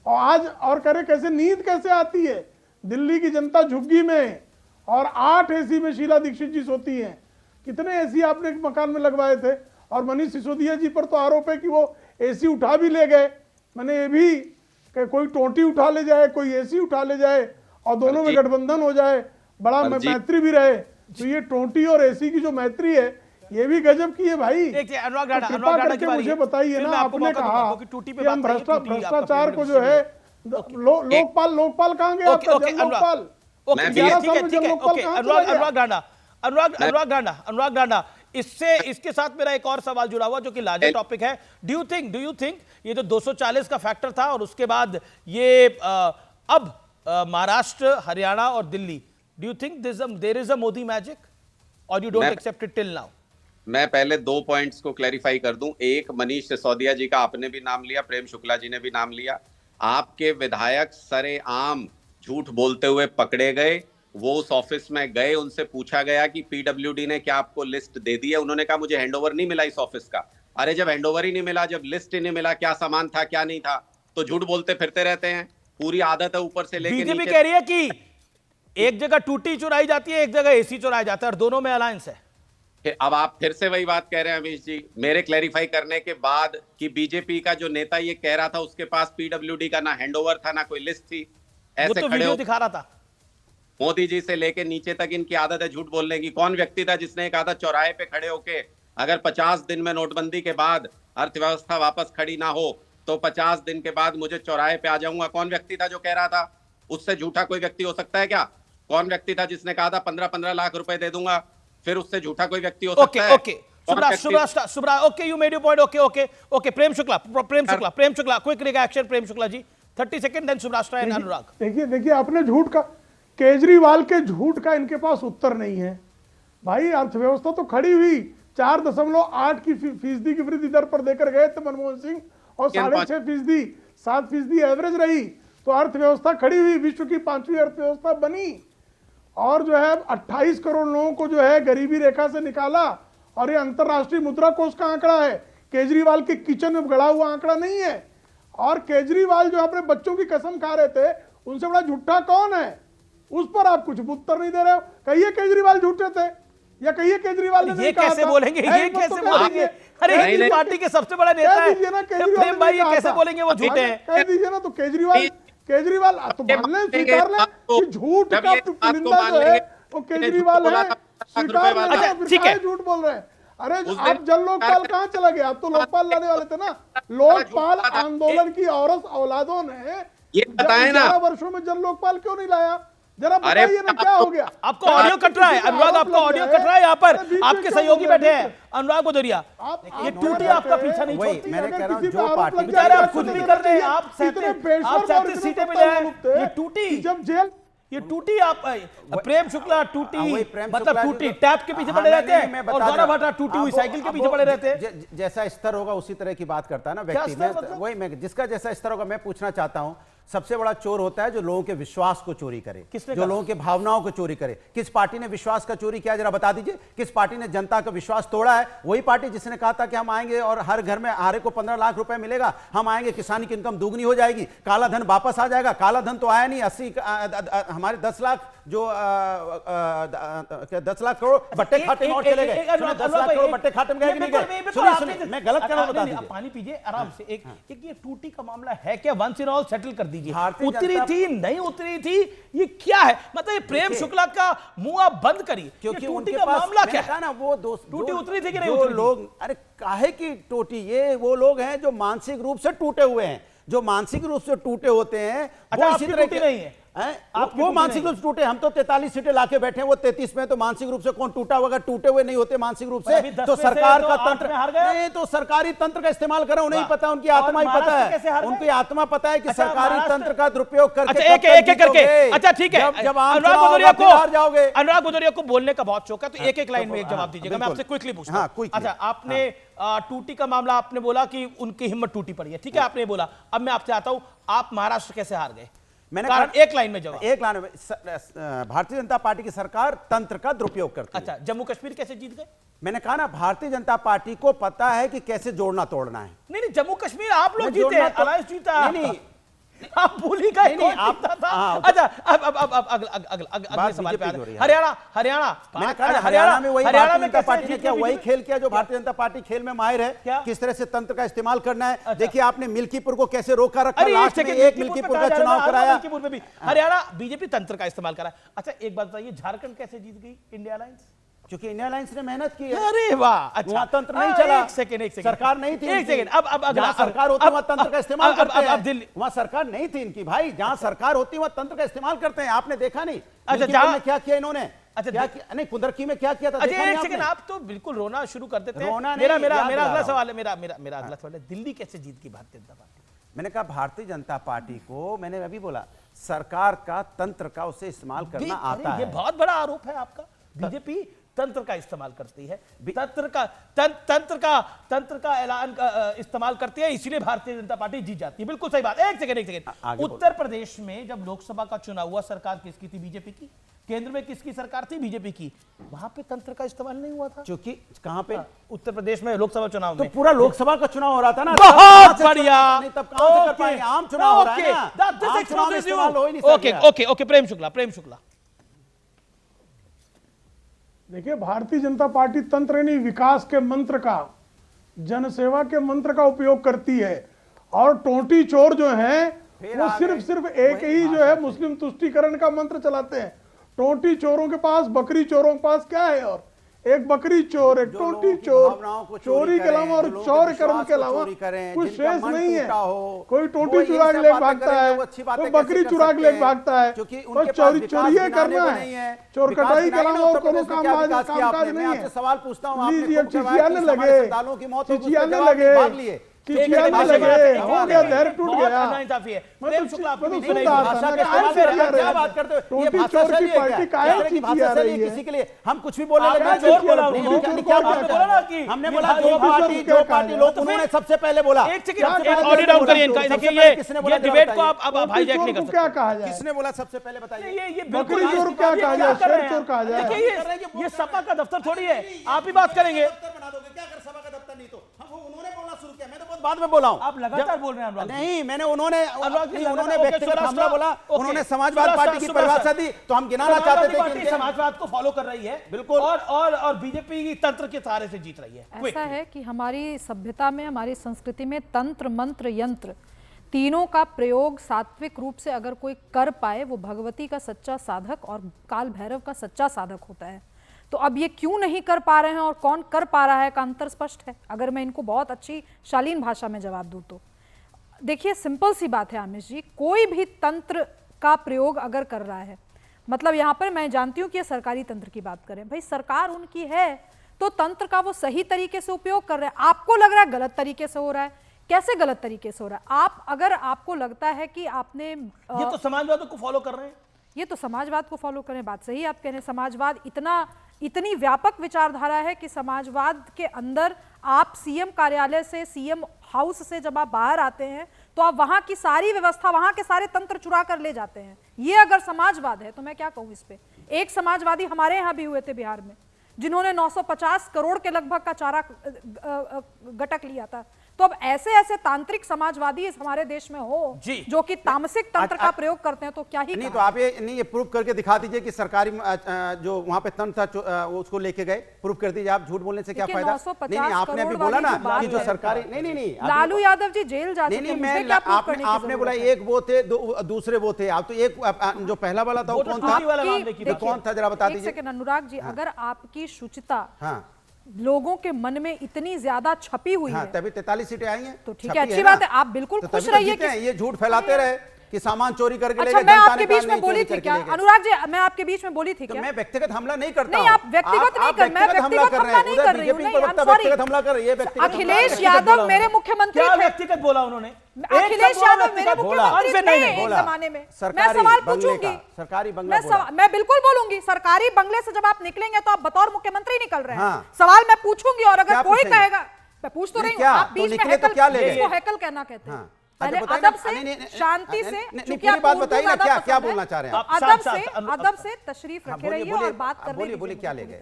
और आज और करे कैसे नींद कैसे आती है? दिल्ली की जनता झुग्गी में और 8 AC में शीला दीक्षित जी सोती हैं। कितने AC आपने मकान में लगवाए थे? और मनीष सिसोदिया जी पर तो आरोप है कि वो AC उठा भी ले गए। मैंने ये भी कि कोई टोटी उठा ले जाए, कोई AC उठा ले जाए और दोनों में गठबंधन हो जाए, बड़ा मैत्री भी रहे। तो ये टोटी और AC की जो मैत्री है, ये भी गजब की है भाई। अनुराग राणा मुझे बताइए ना, आपने कहा कि हम भ्रष्टाचार को जो है लोकपाल कहाँ गया? अनुराग राणा, इसके साथ मेरा एक और सवाल जुड़ा हुआ जो कि लार्जर टॉपिक है। डू यू थिंक ये जो 240 का फैक्टर था और उसके बाद ये अब महाराष्ट्र, हरियाणा और Delhi, do you think there is a Modi magic और you don't accept it till now? मैं पहले 2 पॉइंट्स को क्लैरिफाई कर दूं। एक, मनीष सिसोदिया जी का आपने भी नाम लिया, प्रेम शुक्ला जी ने भी नाम लिया। आपके विधायक सरेआम झूठ बोलते हुए पकड़े गए। वो उस ऑफिस में गए, उनसे पूछा गया कि पीडब्ल्यूडी ने क्या आपको लिस्ट दे दी है? उन्होंने कहा मुझे हैंडओवर नहीं मिला इस ऑफिस का। अरे जब हैंडओवर ही नहीं मिला, जब लिस्ट ही नहीं मिला, क्या सामान था क्या नहीं था, तो झूठ बोलते फिरते रहते हैं। पूरी आदत है ऊपर से लेके नीचे। बीजेपी कह रही है कि एक जगह टूटी चुराई जाती है, एक जगह AC चुराया जाता है और दोनों में अलायंस है। अब आप फिर से वही बात कह रहे हैं अमीश जी, मेरे क्लैरिफाई करने के बाद कि बीजेपी का जो नेता ये कह रहा था उसके पास पीडब्ल्यूडी का ना हैंडओवर था ना कोई लिस्ट थी। ऐसे खड़े हो दिखा रहा था। मोदी जी से लेके नीचे तक इनकी आदत है झूठ बोलने की। कौन व्यक्ति था जिसने कहा था चौराहे पे खड़े होके अगर 50 दिन में नोटबंदी के बाद अर्थव्यवस्था वापस खड़ी ना हो तो 50 दिन के बाद मुझे चौराहे पे आ जाऊंगा? कौन व्यक्ति था जो कह रहा था? उससे झूठा कोई व्यक्ति हो सकता है क्या? कौन व्यक्ति था जिसने कहा था 15-15 लाख रुपए दे दूंगा? फिर उससे झूठा कोई व्यक्ति हो सकता है? Okay, you made your point. Okay, Prem Shukla, quick reaction Prem Shukla ji, 30 second, then सुब्राष्ट्रा एंड अनुराग। देखिए आपने झूठ का केजरीवाल के झूठ का इनके पास उत्तर नहीं है। भाई अर्थव्यवस्था तो खड़ी हुई, 4.8 की फीसदी की वृद्धि दर पर देकर गए थे मनमोहन सिंह, और 6.5%, 7% एवरेज रही, तो अर्थव्यवस्था खड़ी हुई, विश्व की 5वीं अर्थव्यवस्था बनी, और जो है 28 करोड़ लोगों को जो है गरीबी रेखा से निकाला, और ये अंतरराष्ट्रीय मुद्रा कोष का आंकड़ा है, केजरीवाल के किचन में गड़ा हुआ आंकड़ा नहीं है। और केजरीवाल जो अपने बच्चों की कसम खा रहे थे, उनसे बड़ा झूठा कौन है, उस पर आप कुछ उत्तर नहीं दे रहे हो। कहिए केजरीवाल झूठे थे, या कहिए केजरीवाल ने ये कैसे बोलेंगे, ये कैसे बोलेंगे? अरे हिंदी पार्टी के सबसे बड़ा नेता है प्रेम भाई, ये कैसे बोलेंगे वो झूठे हैं? कह दीजिए ना। तो केजरीवाल तो मान लें, स्वीकार लें कि झूठ का पुलिंदा जो है वो केजरीवाल है, स्वीकार लें, ठीक है, झूठ बोल रहे हैं। अरे आप जन लोकपाल कहाँ चला गया? आप तो लोकपाल लाने वाले थे ना। लोकपाल आंदोलन की औलादों ने ये बताएं ना, 11 वर्षों में जन लोकपाल क्यों नहीं लाया? जरा बताइए ना, क्या हो गया? आपको ऑडियो कट रहा है अनुराग, आपका ऑडियो कट रहा है। यहाँ पर आपके सहयोगी बैठे हैं, अनुराग भदौरिया, ये टूटी आपका पीछा नहीं छोड़ती। मैंने कह रहा हूं जो पार्टी बेचारे आप कुछ भी कर रहे हैं, आप 37 सीटें मिले हैं, ये टूटी, जब जेल ये टूटी, आप प्रेम शुक्ला टूटी, मतलब टूटी टैप के पीछे पड़े रहते हैं, और गौरव भट्टा टूटी हुई साइकिल के पीछे पड़े रहते हैं। जैसा स्तर होगा उसी तरह की बात करता है ना व्यक्ति। वही मैं, जिसका जैसा स्तर होगा, मैं पूछना चाहता हूं, सबसे बड़ा चोर होता है जो लोगों के विश्वास को चोरी करे, जो लोगों के भावनाओं को चोरी करे। किस पार्टी ने विश्वास का चोरी किया, जरा बता दीजिए। किस पार्टी ने जनता का विश्वास तोड़ा है? वही पार्टी जिसने कहा था कि हम आएंगे और हर घर में हर एक को 15 लाख रुपए मिलेगा, हम आएंगे, किसान की इनकम दुगनी हो जाएगी, काला धन वापस आ जाएगा। काला धन तो आया नहीं, 80 हमारे 10 लाख जो 10 लाख करोड़ बट्टे खाते में और चले गए। 10 लाख करोड़ बट्टे खाते में गए कि नहीं गए? सुनिए, मैं गलत कह रहा हूं, बता दीजिए। पानी पीजिए आराम से। एक ये टूटी का मामला है क्या? वंस इन ऑल सेटल कर दीजिए। उतरी थी, नहीं उतरी थी, ये क्या है? मतलब ये प्रेम शुक्ला का मुंह आप बंद करिए, क्योंकि टूटी का मामला क्या है ना? वो टूटी उतरी थी कि नहीं उतरी? लोग, अरे काहे की टूटी? ये वो लोग हैं जो मानसिक रूप से टूटे हुए हैं, जो मानसिक रूप से टूटे होते हैं। वो इसी तरह के नहीं है, आप वो मानसिक रूप से टूटे। हम तो 43 सीटें लाके बैठे हैं, वो 33 में, तो मानसिक रूप से कौन टूटा होगा? टूटे हुए नहीं होते मानसिक रूप से। तो सरकार का तंत्र नहीं, तो सरकारी तंत्र का इस्तेमाल करो, उन्हें पता, उनकी आत्मा ही पता है, उनकी आत्मा पता है कि सरकारी तंत्र का दुरुपयोग करके एक करके। अच्छा ठीक है, जब अनुराग भदौरिया को हार जाओगे। अनुराग भदौरिया को बोलने का बहुत शौक है, तो एक लाइन में एक जवाब दीजिएगा। मैं आपसे क्विकली पूछता हूं। अच्छा, आपने टूटी का मामला आपने बोला कि उनकी हिम्मत टूटी पड़ी है, ठीक है, आपने बोला। अब मैं आपसे आता हूं, आप महाराष्ट्र कैसे हार गए? मैंने कहा एक लाइन में जवाब। एक लाइन में, भारतीय जनता पार्टी की सरकार तंत्र का दुरुपयोग करती है। अच्छा, जम्मू कश्मीर कैसे जीत गए? मैंने कहा ना, भारतीय जनता पार्टी को पता है कि कैसे जोड़ना तोड़ना है। नहीं, जम्मू कश्मीर आप लोग जीते हैं, अलायंस जीता। नहीं, आप भूल ही गए, कौन जीता था? अच्छा, अब अगले सवाल पे आ रहे हैं। हरियाणा मैंने कहा हरियाणा में वही भारतीय जनता पार्टी ने क्या वही खेल किया जो भारतीय जनता पार्टी खेल में माहिर है, किस तरह से तंत्र का इस्तेमाल करना है। देखिए आपने मिल्कीपुर को कैसे रोका रखा, लास्ट में एक मिल्कीपुर का चुनाव कराया। हरियाणा बीजेपी तंत्र का इस्तेमाल करा। अच्छा, एक बात बताइए, झारखंड कैसे जीत गई इंडिया अलायंस? क्योंकि इंडिया अलायंस ने मेहनत की है। अरे वाह, अच्छा, तंत्र नहीं चला। एक सेकंड, सरकार नहीं थी, एक सेकंड। अब जहां सरकार होती है वहां तंत्र का इस्तेमाल करते हैं। वहां सरकार नहीं थी इनकी भाई, जहां सरकार होती है वहां तंत्र का इस्तेमाल करते हैं। आपने देखा नहीं? अच्छा, जहां क्या किया इन्होंने? अच्छा, नहीं, कुंदरकी में क्या किया था? एक सेकंड, आप तो बिल्कुल रोना शुरू कर देते हैं। मेरा अगला सवाल है, मेरा अगला सवाल है, दिल्ली कैसे जीत गई भारतीय जनता पार्टी? मैंने कहा भारतीय जनता पार्टी को, मैंने अभी बोला, सरकार का तंत्र का उसे इस्तेमाल करना आता है। ये बहुत बड़ा आरोप है आपका। बीजेपी तंत्र का इस्तेमाल करती है, तंत्र का ऐलान इस्तेमाल करती है, इसीलिए भारतीय जनता पार्टी जीत जाती है। बिल्कुल सही बात। एक सेकंड। उत्तर प्रदेश में जब लोकसभा का चुनाव हुआ, सरकार किसकी थी? बीजेपी की। केंद्र में किसकी सरकार थी? बीजेपी की। वहां पे तंत्र का इस्तेमाल नहीं हुआ था, क्योंकि कहां पे? उत्तर प्रदेश में लोकसभा चुनाव में। तो पूरा लोकसभा का चुनाव हो रहा था ना। बहुत बढ़िया। तब कहां से कर पाएंगे? आम चुनाव हो रहा है ना। ओके, प्रेम शुक्ला। देखिए, भारतीय जनता पार्टी तंत्र नहीं, विकास के मंत्र का, जनसेवा के मंत्र का उपयोग करती है। और टोंटी चोर जो हैं वो सिर्फ एक ही जो है मुस्लिम तुष्टीकरण का मंत्र चलाते हैं। टोंटी चोरों के पास, बकरी चोरों के पास क्या है? और एक बकरी चोर, एक टोंटी चोर, चोरी के अलावा और चौर कर्म के अलावा कुछ शेष नहीं है। कोई टोंटी चुरा के ले भागता है, कोई बकरी चुरा के ले भागता है, कोई चोरी करना है, चोर कटाई के अलावा और कोई कामकाज नहीं है। सवाल पूछता हूँ, चिचियाने लगे, चिचियाने लगे, हो गया, धैर्य टूट गया। नाइंसाफी है। मैं प्रेम तो शुक्ला मैं तो आपकी सुन नहीं रहा भाषा था, के मैं इस्तेमाल क्या क्या बात करते हो? ये टोटी भाषा चोर की शैली है पार्टी क्या? काहे किस तरह की चिचिया भाषा शैली रही है? है? किसी के लिए हम कुछ भी बोलने आपने लगे जोर बोला, नहीं, टोटी क्या चोर क्या को आपने क्या बोला ना कहा? कि हमने ये बोला भाषा- जो टोटी चोर पार्टी को क्या कहा लोग तो उन्होंने फिर- सबसे पहले बोला। एक सेकंड क्या आप कहा ऑडियो डाउन करिए इनका। सबसे देखिए पहले किसने बोला ये जरा डिबेट को बताइए। आप टोटी हाईजैक चोर नहीं कर को सकते। क्या कहा जाए? किसने बोला सबसे पहले बताइए? ये बकरी चोर क्या कहा जाए? शेर चोर कहा जाए? देखिए ये सपा का दफ्तर थोड़ी है, आप ही बात करेंगे। दफ्तर बना दोगे क्या? अगर सभा का दफ्तर नहीं तो हम उन्होंने बोलना शुरू किया, मैं तो बहुत बाद में बोला हूं। आप लगातार बोल रहे हैं अनुराग जी। नहीं, मैंने उन्होंने ओके, व्यक्तिगत हमला बोला, ओके। उन्होंने समाजवाद पार्टी की परिभाषा दी, तो हम गिनाना चाहते थे कि पार्टी समाजवाद को फॉलो कर रही है बिल्कुल। और बीजेपी की तंत्र के सहारे से जीत रही है। ऐसा है कि हमारी सभ्यता में, हमारी संस्कृति में तंत्र, मंत्र, यंत्र तीनों का प्रयोग सात्विक रूप से अगर कोई कर पाए, वो भगवती का सच्चा साधक और काल भैरव का सच्चा साधक होता है। तो अब ये क्यों नहीं कर पा रहे हैं और कौन कर पा रहा है का अंतर स्पष्ट है, अगर मैं इनको बहुत अच्छी शालीन भाषा में जवाब दूं तो। देखिए सिंपल सी बात है आमिष जी, कोई भी तंत्र का प्रयोग अगर कर रहा है, मतलब यहाँ पर मैं जानती हूँ कि ये सरकारी तंत्र की बात करें, भाई सरकार उनकी है तो तंत्र का वो सही तरीके से उपयोग कर रहे हैं। आपको लग रहा है गलत तरीके से हो रहा है, कैसे गलत तरीके से हो रहा है? अगर आपको लगता है कि आपने ये तो समाजवाद को फॉलो कर रहे हैं। ये तो समाजवाद को फॉलो करें, बात सही आप कह रहे हैं। समाजवाद इतनी व्यापक विचारधारा है कि समाजवाद के अंदर आप सीएम कार्यालय से, सीएम हाउस से जब आप बाहर आते हैं तो आप वहां की सारी व्यवस्था, वहां के सारे तंत्र चुरा कर ले जाते हैं। ये अगर समाजवाद है तो मैं क्या कहूं इस पे। एक समाजवादी हमारे यहाँ भी हुए थे बिहार में, जिन्होंने 950 करोड़ के लगभग का चारा गटक लिया था। तो अब ऐसे ऐसे तांत्रिक समाजवादी इस हमारे देश में हो जो कि तामसिक तंत्र का प्रयोग करते हैं तो क्या ही नहीं, तो आप ये प्रूव करके दिखा दीजिए कि सरकारी जो वहां पे तंत्र था उसको लेके गए, प्रूव कर दीजिए। आप झूठ बोलने से क्या फायदा? नहीं, आपने अभी बोला ना कि जो सरकारी, नहीं लालू यादव जी जेल जा चुके हैं, मुझे क्या प्रूव करने की आपने बोला एक वो थे, दूसरे वो थे। आप तो एक जो पहला वाला था वो कौन था? कौन था जरा बता दीजिए। अनुराग जी, अगर आपकी शुचिता लोगों के मन में इतनी ज्यादा छपी हुई है, तभी 43 सीटें आई हैं, तो ठीक है, अच्छी बात है। आप बिल्कुल खुश रहिए कि ये झूठ फैलाते रहे कि सामान चोरी करके ले गए। मैं आपके बीच में बोली थी क्या अनुराग जी? मैं आपके बीच में बोली थी क्या? मैं व्यक्तिगत हमला नहीं करता। नहीं, आप व्यक्तिगत नहीं कर, मैं व्यक्तिगत हमला नहीं कर रही हूं। नहीं, I'm sorry। व्यक्तिगत हमला कर रही है। अखिलेश यादव मेरे मुख्यमंत्री थे। व्यक्तिगत बोला उन्होंने? अखिलेश यादव मेरे मुख्यमंत्री थे एक जमाने में। मैं सवाल पूछूंगी, सरकारी बंगला मैं बिल्कुल बोलूंगी। सरकारी बंगले से जब आप निकलेंगे तो आप बतौर मुख्यमंत्री निकल रहे हैं। हाँ। सवाल मैं पूछूंगी और अगर कोई कहेगा, मैं पूछ तो रही हूँ, आप बीच में हैकल, इसको हैकल कहना कहते हैं। पहले अदब से, शांति से, चूंकि आप बात बताइए ना, क्या बोलना चाह रहे हैं? अदब से तशरीफ रखे रहिए और बात करने दीजिए। बोलिए क्या ले गए?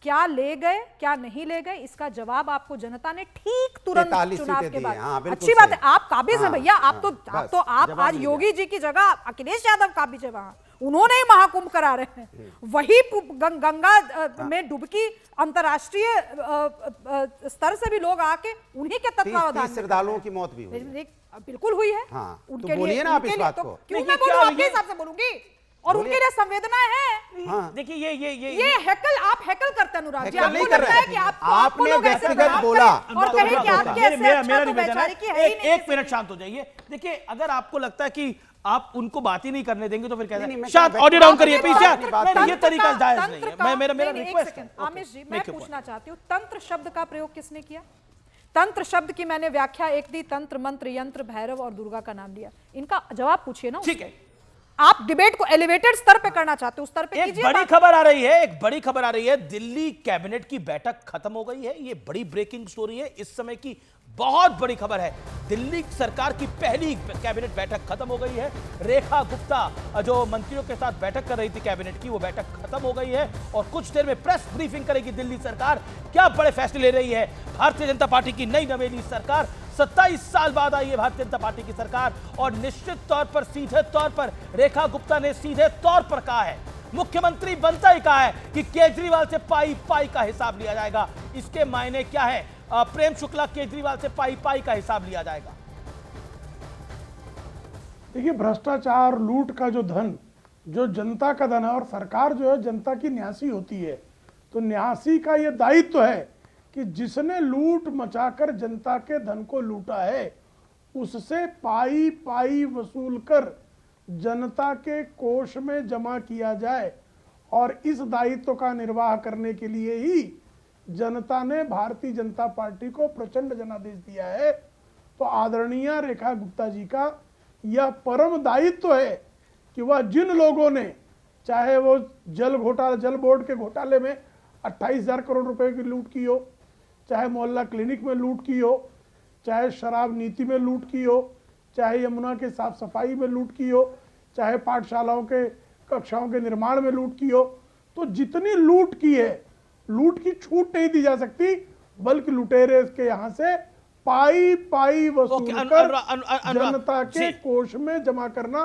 क्या ले गए, क्या नहीं ले गए, इसका जवाब आपको जनता ने ठीक तुरंत चुनाव के बाद। अच्छी बात है, आप काबिज हैं भैया। आप आज योगी जी की जगह अखिलेश यादव काबिज है वहां। उन्होंने ही महाकुंभ करा रहे हैं, वही गंगा में डुबकी अंतरराष्ट्रीय स्तर से भी लोग आके उन्हीं के तत्वावधान में श्रद्धालुओं की मौत भी हुई। बिल्कुल हुई है। उनके लिए ना आप इस बात को क्यों मैं बोलूं? आपके हिसाब से बोलूंगी और उनके लिए संवेदनाएं हैं। देखिए ये हैकल, आप हैकल करते हैं अनुराग जी। आपको कर लगता है कि आपने व्यक्तिगत बोला और कहें कि आपके ऐसे अच्छा तो बेचारे की है ही नहीं। एक मिनट शांत हो जाइए। देखिए अगर आपको लगता है कि आप उनको बात ही नहीं करने देंगे तो फिर कैसे? शायद ऑडियो डाउन करिए प्लीज। ये तरीका जायज नहीं है। मेरा रिक्वेस्ट है। आमिष जी, मैं पूछना चाहती हूँ, तंत्र शब्द का प्रयोग किसने किया? तंत्र शब्द की मैंने व्याख्या एक दी, तंत्र, मंत्र, यंत्र, भैरव और दुर्गा का नाम लिया। इनका जवाब पूछिए ना। ठीक है, आप डिबेट को एलिवेटेड स्तर पे करना चाहते हो, उस स्तर पे कीजिए। बड़ी खबर आ रही है, एक बड़ी खबर आ रही है। दिल्ली कैबिनेट की बैठक खत्म हो गई है। ये बड़ी ब्रेकिंग स्टोरी है, इस समय की बहुत बड़ी खबर है। दिल्ली सरकार की पहली कैबिनेट बैठक खत्म हो गई है। रेखा गुप्ता जो मंत्रियों के साथ बैठक कर रही थी कैबिनेट की, वो बैठक खत्म हो गई है और कुछ देर में प्रेस ब्रीफिंग करेगी दिल्ली सरकार। क्या बड़े फैसले ले रही है भारतीय जनता पार्टी की नई नवेली सरकार। 27 साल बाद आई है भारतीय जनता पार्टी की सरकार और निश्चित तौर पर, सीधे तौर पर रेखा गुप्ता ने सीधे तौर पर कहा है, मुख्यमंत्री बनता ही कहा है कि केजरीवाल से पाई पाई का हिसाब लिया जाएगा। इसके मायने क्या है? प्रेम शुक्ला, केजरीवाल से पाई पाई का हिसाब लिया जाएगा। देखिए, भ्रष्टाचार, लूट का जो धन, जो जनता का धन है, और सरकार जो है जनता की न्यासी होती है, तो न्यासी का यह दायित्व है कि जिसने लूट मचाकर जनता के धन को लूटा है उससे पाई पाई वसूल कर जनता के कोष में जमा किया जाए। और इस दायित्व का निर्वाह करने के लिए ही जनता ने भारतीय जनता पार्टी को प्रचंड जनादेश दिया है, तो आदरणीय रेखा गुप्ता जी का यह परम दायित्व है कि वह जिन लोगों ने, चाहे वो जल बोर्ड के घोटाले में 28,000 करोड़ रुपए की लूट की हो, चाहे मोहल्ला क्लिनिक में लूट की हो, चाहे शराब नीति में लूट की हो, चाहे यमुना के साफ सफाई में लूट की हो, चाहे पाठशालाओं के कक्षाओं के निर्माण में लूट की हो, तो जितनी लूट की है, लूट की छूट नहीं दी जा सकती, बल्कि लुटेरे के यहां से पाई पाई वसूल कर जनता के कोष में जमा करना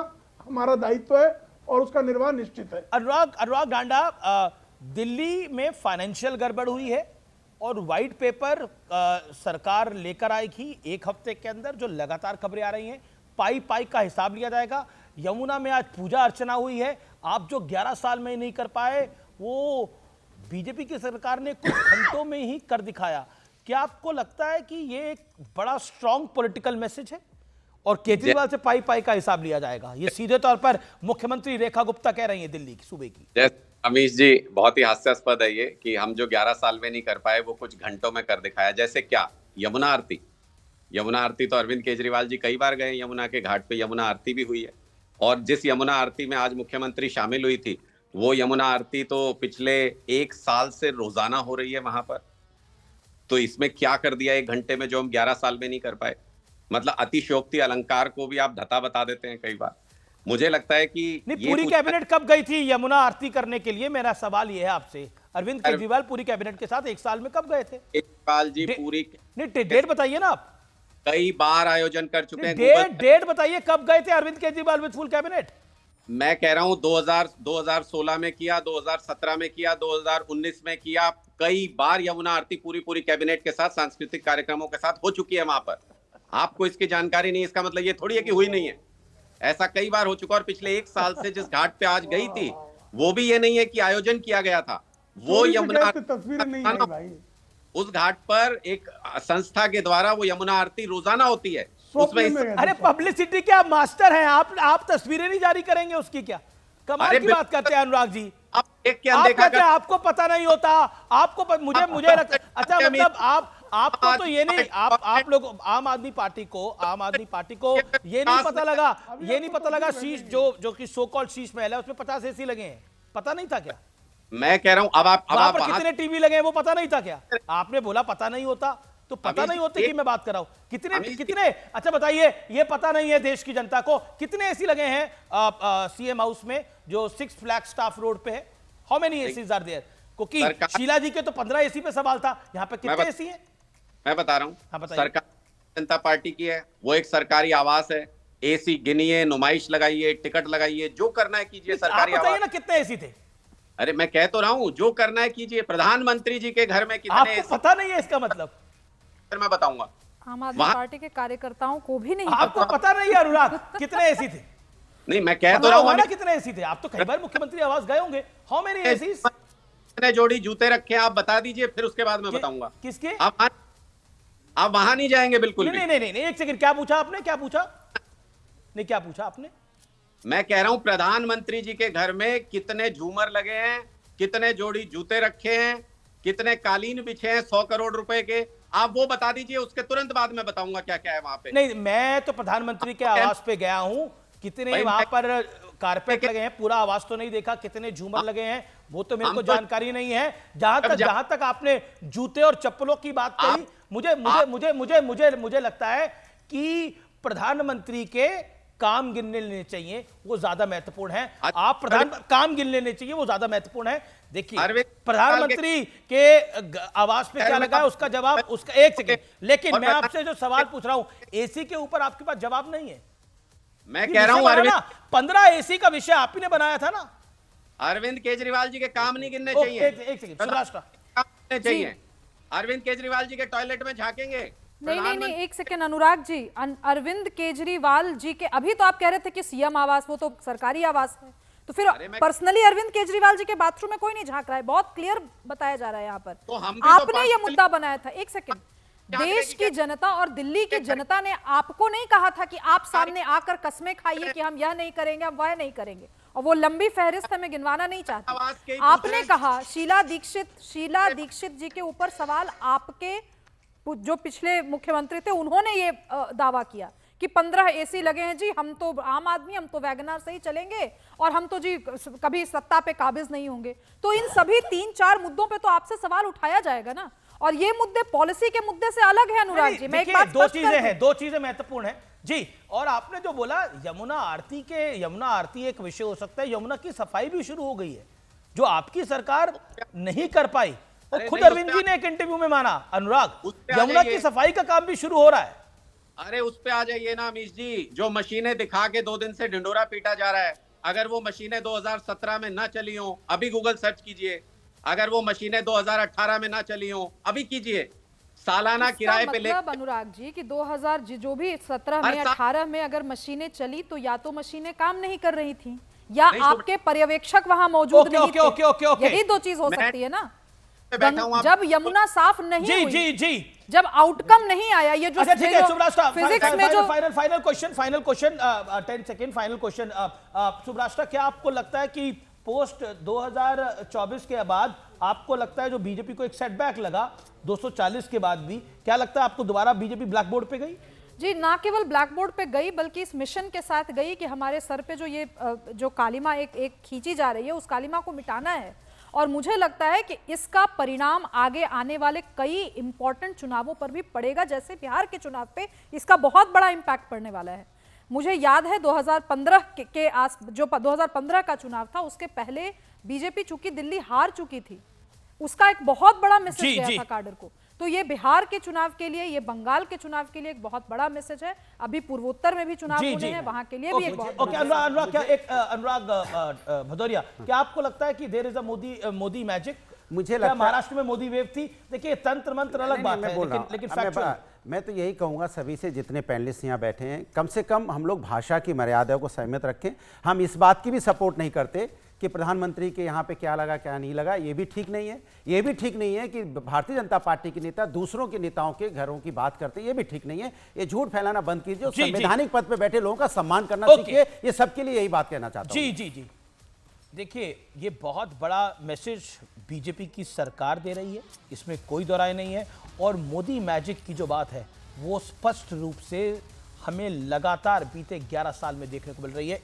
हमारा दायित्व है और उसका निर्वाह निश्चित है। अनुराग डांडा, दिल्ली में फाइनेंशियल गड़बड़ हुई है और व्हाइट पेपर सरकार लेकर आएगी एक हफ्ते के अंदर, जो लगातार खबरें आ रही हैं, पाई पाई का हिसाब लिया जाएगा। यमुना में आज पूजा अर्चना हुई है, आप जो 11 साल में नहीं कर पाए वो बीजेपी की सरकार ने कुछ घंटों में ही कर दिखाया। क्या आपको लगता है कि ये एक बड़ा स्ट्रॉन्ग पॉलिटिकल मैसेज है और केजरीवाल से पाई पाई का हिसाब लिया जाएगा? ये सीधे तौर पर मुख्यमंत्री रेखा गुप्ता कह रही है दिल्ली की सूबे की। अमीश जी, बहुत ही हास्यास्पद है ये कि हम जो 11 साल में नहीं कर पाए वो कुछ घंटों में कर दिखाया। जैसे क्या? यमुना आरती तो अरविंद केजरीवाल जी कई बार गए यमुना के घाट पे, यमुना आरती भी हुई है। और जिस यमुना आरती में आज मुख्यमंत्री शामिल हुई थी, वो यमुना आरती तो पिछले 1 साल से रोजाना हो रही है वहां पर। तो इसमें क्या कर दिया 1 घंटे में जो हम 11 साल में नहीं कर पाए? मतलब अतिशयोक्ति अलंकार को भी आप धता बता देते हैं कई बार। मुझे लगता है कि नहीं, पूरी कैबिनेट कब गई थी यमुना आरती करने के लिए? मेरा सवाल ये है आपसे, अरविंद केजरीवाल पूरी कैबिनेट के साथ 1 साल में कब गए थे? केजरीवाल जी पूरी नहीं, डेट बताइए ना आप। कई बार आयोजन कर चुके हैं। डेट बताइए कब गए थे Arvind Kejriwal with full cabinet? मैं कह रहा हूं 2016 में किया, 2017 में किया, 2019 में किया। कई बार यमुना आरती पूरी कैबिनेट के साथ, सांस्कृतिक कार्यक्रमों के साथ हो चुकी है वहां पर। आपको इसकी जानकारी नहीं, इसका मतलब ये थोड़ी है कि हुई नहीं है। ऐसा कई बार हो चुका। और पिछले 1 साल से जिस घाट पे आज गई थी, वो भी ये नहीं है कि आयोजन किया गया था, वो यमुना तस्वीर नहीं है भाई। उस घाट पर एक संस्था के द्वारा वो यमुना आरती रोजाना होती है। उसमें अरे पब्लिसिटी के आप मास्टर हैं, आप तस्वीरें नहीं जारी करेंगे उसकी? क्या कमाल की बात करते हैं अनुराग जी। आप देखा आपको पता नहीं होता, आपको मुझे अच्छा, मतलब आपको तो ये नहीं, आप लोग आम आदमी पार्टी को ये नहीं पता लगा शीश जो कि सो कॉल्ड शीश महल है उसमें 50 AC लगे हैं, पता नहीं था क्या? मैं कह रहा हूं अब वहां पर कितने टीवी लगे हैं वो पता नहीं था क्या? आपने बोला पता नहीं होता, तो पता नहीं होते कि मैं बात कर रहा हूं कितने अच्छा बताइए, ये पता नहीं है देश की जनता को कितने एसी लगे हैं सीएम हाउस में जो 6 फ्लैग स्टाफ रोड पे है? How many ACs are there? क्योंकि शीला जी के तो 15 एसी पे सवाल था, यहाँ पे कितने एसी हैं? मैं बता रहा हूं, सरकार जनता पार्टी की है, वो एक सरकारी आवास है। एसी गिनिए, नुमाइश लगाइए, टिकट लगाइए, जो करना है कीजिए। सरकारी आवास बताइए ना कितने एसी थे? अरे मैं कह तो रहा हूं, जो करना है कीजिए। प्रधानमंत्री जी के घर में कितने एसी? पता नहीं है इसका मतलब? फिर मैं बताऊंगा। आम आदमी पार्टी के कार्यकर्ताओं को भी नहीं आपको पता नहीं है अनुराग कितने एसी थे? नहीं, मैं कह तो रहा हूं ना कितने एसी थे। आप तो कई बार मुख्यमंत्री आवास गए होंगे। How many ACs? कितने जोड़ी जूते रखे आप बता दीजिए, फिर उसके बाद मैं बताऊंगा। किसके? आप वहां नहीं जाएंगे बिल्कुल भी। नहीं, एक सेकंड, क्या पूछा आपने? क्या पूछा आपने? मैं कह रहा हूं प्रधानमंत्री जी के घर में कितने झूमर लगे हैं, कितने जोड़ी जूते रखे हैं, कितने कालीन बिछे हैं 100 करोड़ रुपए के, आप वो बता दीजिए। उसके तुरंत बाद मैं बताऊंगा क्या क्या है वहां पे। नहीं, मैं तो प्रधानमंत्री के आवास पे गया हूं, कितने वहां पर कारपेट लगे हैं, पूरा आवास तो नहीं देखा, कितने झूमर लगे हैं वो तो मेरे को जानकारी नहीं है। जहां तक आपने जूते और चप्पलों की बात कही, मुझे लगता है कि प्रधानमंत्री के काम गिनने लेने चाहिए, वो ज्यादा महत्वपूर्ण है। आप काम गिन लेने चाहिए, वो ज्यादा महत्वपूर्ण है। देखिए प्रधानमंत्री के आवास पे क्या लगा है उसका जवाब, उसका एक सेकंड। लेकिन मैं आपसे जो सवाल पूछ रहा हूं, एसी के ऊपर आपके पास जवाब नहीं है। मैं कह रहा हूं 15 एसी का विषय आप ही ने बनाया था ना। अरविंद केजरीवाल जी के काम नहीं गिनने चाहिए। एक सेकंड, सुराष्ट्र चाहिए। अरविंद केजरीवाल जी के टॉयलेट में झांकेंगे? नहीं, एक सेकंड अनुराग जी, अरविंद केजरीवाल जी के, अभी तो आप कह रहे थे कि सीएम आवास वो तो सरकारी आवास है, तो फिर पर्सनली अरविंद केजरीवाल जी के बाथरूम में कोई नहीं झांक रहा है, बहुत क्लियर बताया जा रहा है यहाँ पर। तो आपने ये मुद्दा बनाया था। एक सेकंड, देश की जनता और दिल्ली की जनता ने आपको नहीं कहा था कि आप सामने आकर कस्में खाइए कि हम यह नहीं करेंगे, हम वह नहीं करेंगे, और वो लंबी फहरिस्त है, मैं गिनवाना नहीं चाहती। आपने कहा शीला दीक्षित जी के ऊपर सवाल, आपके जो पिछले मुख्यमंत्री थे उन्होंने ये दावा किया कि 15 एसी लगे हैं जी, हम तो आम आदमी, हम तो वैगनआर से ही चलेंगे और हम तो जी कभी सत्ता पे काबिज नहीं होंगे। तो इन सभी 3-4 मुद्दों पे तो आपसे सवाल उठाया जाएगा ना, और ये मुद्दे पॉलिसी के मुद्दे से अलग है अनुराग जी। मैं एक बात दो चीजें महत्वपूर्ण है जी। और आपने जो बोला यमुना आरती एक विषय हो सकता है, यमुना की सफाई भी शुरू हो गई है जो आपकी सरकार नहीं कर पाई। और खुद अरविंद जी ने एक इंटरव्यू में माना, अनुराग, यमुना की सफाई का काम भी शुरू हो रहा है। अरे उस पे आ जाइए ना अमीश जी, जो मशीनें दिखा के 2 दिन से ढिंडोरा पीटा जा रहा है, अगर वो मशीनें 2017 में ना चली हो, अभी गूगल सर्च कीजिए। अगर वो मशीनें 2018 में ना चली हो, अभी कीजिए। सालाना किराए पे मतलब अनुराग जी कि 2000 जो भी 17 में 18 में अगर मशीनें चली तो या तो मशीनें काम नहीं कर रही थी या आपके पर्यवेक्षक वहां मौजूद नहीं थे। यही दो चीज हो सकती है ना। जब यमुना साफ नहीं हुई, जब आउटकम नहीं आया, ये जो फिजिक्स में जो final question 10 second final question सुब्राष्ट्र, क्या आपको लगता है कि पोस्ट 2024 के बाद आपको लगता है जो बीजेपी को एक सेटबैक लगा 240 के बाद भी, क्या लगता है आपको दोबारा बीजेपी ब्लैक बोर्ड पे गई? जी, ना केवल ब्लैक बोर्ड पे गई बल्कि इस मिशन के साथ गई कि हमारे सर पे जो ये जो कालिमा एक खींची जा रही है उस कालिमा को मिटाना है। और मुझे लगता है कि इसका परिणाम आगे आने वाले कई इंपॉर्टेंट चुनावों पर भी पड़ेगा, जैसे बिहार के चुनाव पे इसका बहुत बड़ा इंपैक्ट पड़ने वाला है। मुझे याद है 2015 के जो 2015 का चुनाव था, उसके पहले बीजेपी चूंकि दिल्ली हार चुकी थी, उसका एक बहुत बड़ा मैसेज गया था काडर को। तो ये बिहार के चुनाव के लिए, ये बंगाल के चुनाव के लिए एक बहुत बड़ा मैसेज है। अभी पूर्वोत्तर में भी चुनाव होने हैं, वहां के लिए भी एक बहुत अनुराग भदौरिया, क्या आपको लगता है कि there is a Modi magic? मुझे लगता है महाराष्ट्र में मोदी वेव थी। देखिए तंत्र मंत्र अलग बात है, लेकिन मैं तो यही कहूंगा सभी से, जितने पैनलिस्ट यहाँ बैठे हैं, कम से कम हम लोग भाषा की मर्यादा को सहमत रखें। हम इस बात की भी सपोर्ट नहीं करते कि प्रधानमंत्री के यहाँ पे क्या लगा क्या नहीं लगा, ये भी ठीक नहीं है। ये भी ठीक नहीं है कि भारतीय जनता पार्टी के नेता दूसरों के नेताओं के घरों की बात करते हैं, ये भी ठीक नहीं है। ये झूठ फैलाना बंद कीजिए, संवैधानिक पद पे बैठे लोगों का सम्मान करना सीखिए। ये सबके लिए यही बात कहना चाहता हूं। जी देखिए, ये बहुत बड़ा मैसेज बीजेपी की सरकार दे रही है, इसमें कोई दो राय नहीं है। और मोदी मैजिक की जो बात है वो स्पष्ट रूप से हमें लगातार बीते 11 साल में देखने को मिल रही है।